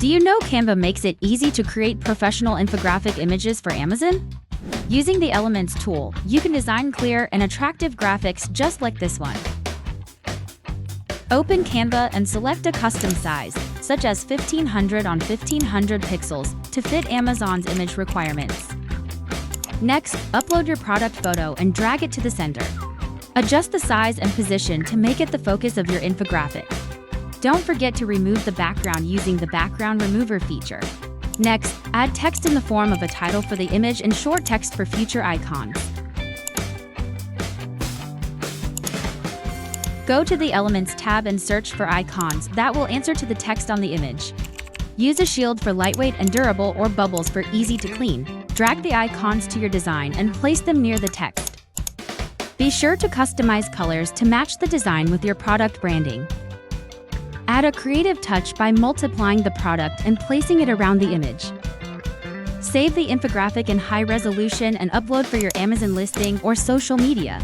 Do you know Canva makes it easy to create professional infographic images for Amazon? Using the Elements tool, you can design clear and attractive graphics just like this one. Open Canva and select a custom size, such as 1500 on 1500 pixels, to fit Amazon's image requirements. Next, upload your product photo and drag it to the center. Adjust the size and position to make it the focus of your infographic. Don't forget to remove the background using the background remover feature. Next, add text in the form of a title for the image and short text for future icons. Go to the Elements tab and search for icons that will answer to the text on the image. Use a shield for lightweight and durable or bubbles for easy to clean. Drag the icons to your design and place them near the text. Be sure to customize colors to match the design with your product branding. Add a creative touch by multiplying the product and placing it around the image. Save the infographic in high resolution and upload for your Amazon listing or social media.